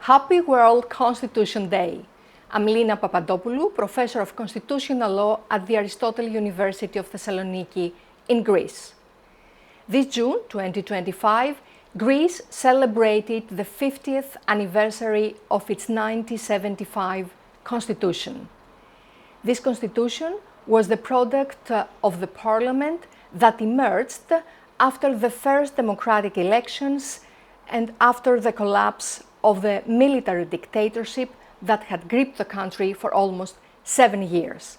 Happy World Constitution Day. I'm Lina Papadopoulou, Professor of Constitutional Law at the Aristotle University of Thessaloniki in Greece. This June 2025, Greece celebrated the 50th anniversary of its 1975 constitution. This constitution was the product of the parliament that emerged after the first democratic elections and after the collapse of the military dictatorship that had gripped the country for almost 7 years.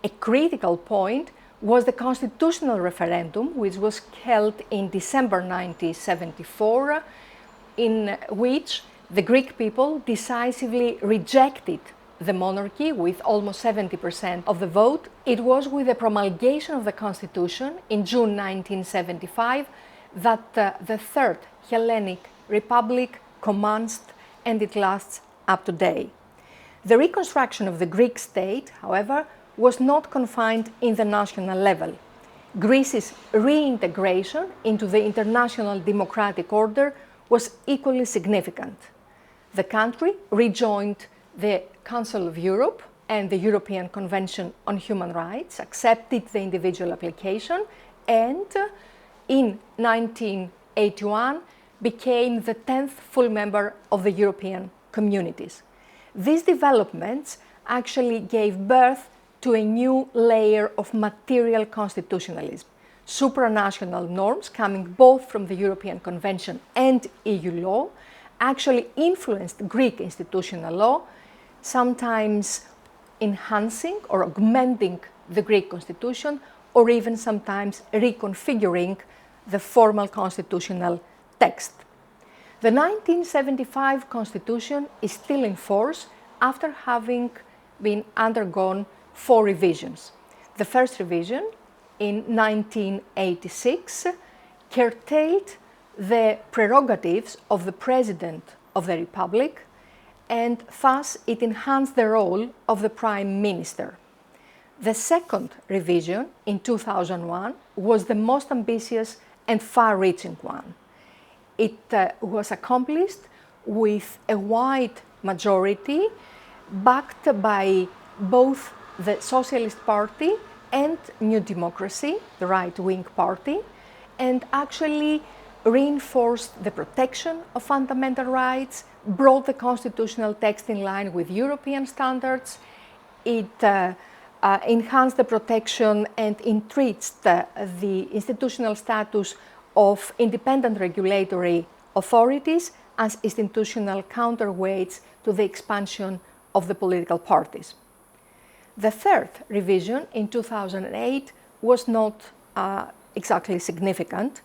A critical point was the constitutional referendum, which was held in December 1974, in which the Greek people decisively rejected the monarchy with almost 70% of the vote. It was with the promulgation of the constitution in June 1975 that the Third Hellenic Republic commenced, and it lasts up to today. The reconstruction of the Greek state, however, was not confined in the national level. Greece's reintegration into the international democratic order was equally significant. The country rejoined the Council of Europe and the European Convention on Human Rights, accepted the individual application, and in 1981 became the 10th full member of the European communities. These developments actually gave birth to a new layer of material constitutionalism. Supranational norms coming both from the European Convention and EU law actually influenced Greek institutional law, sometimes enhancing or augmenting the Greek constitution, or even sometimes reconfiguring the formal constitutional text. The 1975 constitution is still in force after having been undergone 4 revisions. The first revision in 1986 curtailed the prerogatives of the President of the Republic, and thus it enhanced the role of the Prime Minister. The second revision in 2001 was the most ambitious and far-reaching one. It was accomplished with a wide majority backed by both the Socialist Party and New Democracy, the right-wing party, and actually reinforced the protection of fundamental rights, brought the constitutional text in line with European standards. It enhanced the protection and enriched the institutional status of independent regulatory authorities as institutional counterweights to the expansion of the political parties. The third revision in 2008 was not exactly significant,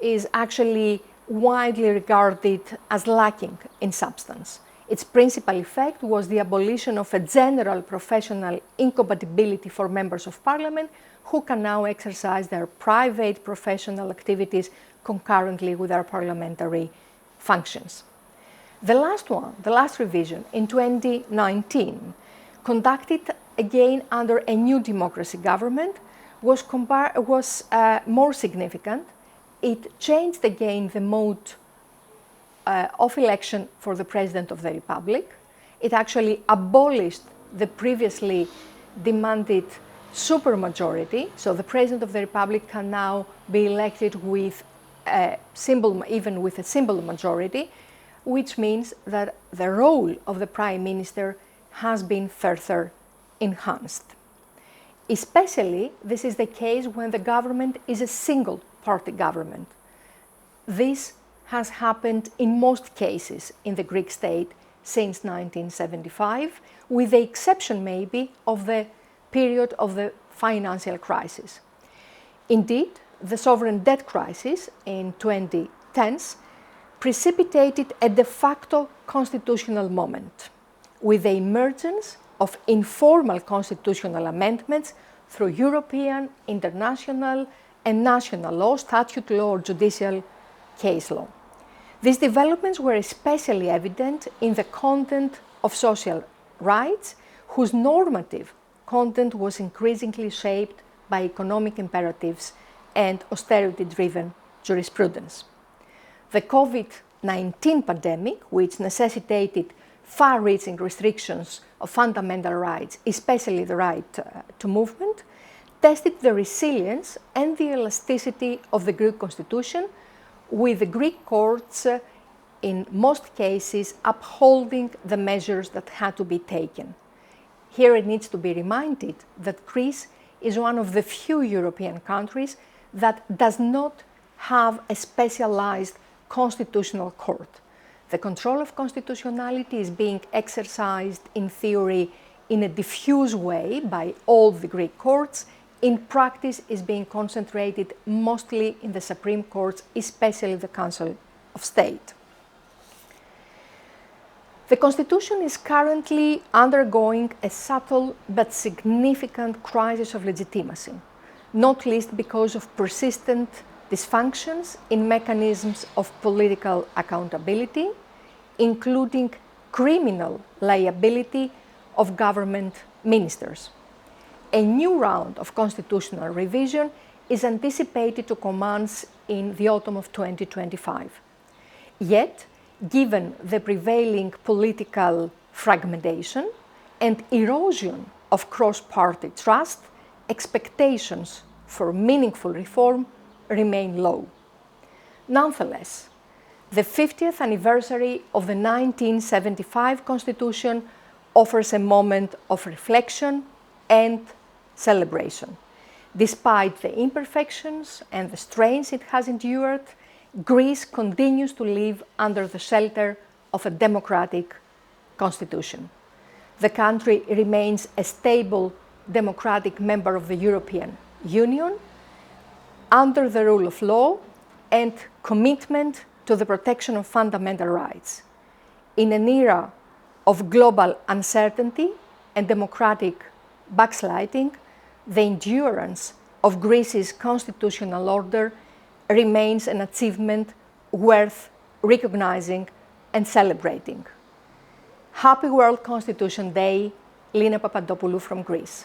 is actually widely regarded as lacking in substance. Its principal effect was the abolition of a general professional incompatibility for members of parliament who can now exercise their private professional activities concurrently with their parliamentary functions. The last revision in 2019, conducted again under a New Democracy government, was more significant. It changed again the mode of election for the President of the Republic. It actually abolished the previously demanded supermajority, so the President of the Republic can now be elected with a simple majority, which means that the role of the Prime Minister has been further enhanced. Especially, this is the case when the government is a single-party government. This has happened in most cases in the Greek state since 1975, with the exception maybe of the period of the financial crisis. Indeed, the sovereign debt crisis in 2010s precipitated a de facto constitutional moment, with the emergence of informal constitutional amendments through European, international, and national law, statute law, or judicial case law. These developments were especially evident in the content of social rights, whose normative content was increasingly shaped by economic imperatives and austerity-driven jurisprudence. The COVID COVID-19 pandemic, which necessitated far-reaching restrictions of fundamental rights, especially the right to movement, tested the resilience and the elasticity of the Greek constitution, with the Greek courts in most cases upholding the measures that had to be taken. Here it needs to be reminded that Greece is one of the few European countries that does not have a specialized constitutional court. The control of constitutionality is being exercised in theory in a diffuse way by all the Greek courts. In practice, is being concentrated mostly in the Supreme Courts, especially the Council of State. The Constitution is currently undergoing a subtle but significant crisis of legitimacy, not least because of persistent dysfunctions in mechanisms of political accountability, including criminal liability of government ministers. A new round of constitutional revision is anticipated to commence in the autumn of 2025. Yet, given the prevailing political fragmentation and erosion of cross-party trust, expectations for meaningful reform remain low. Nonetheless, the 50th anniversary of the 1975 Constitution offers a moment of reflection and celebration. Despite the imperfections and the strains it has endured, Greece continues to live under the shelter of a democratic constitution. The country remains a stable democratic member of the European Union under the rule of law and commitment to the protection of fundamental rights. In an era of global uncertainty and democratic backsliding, the endurance of Greece's constitutional order remains an achievement worth recognizing and celebrating. Happy World Constitution Day, Lina Papadopoulou from Greece.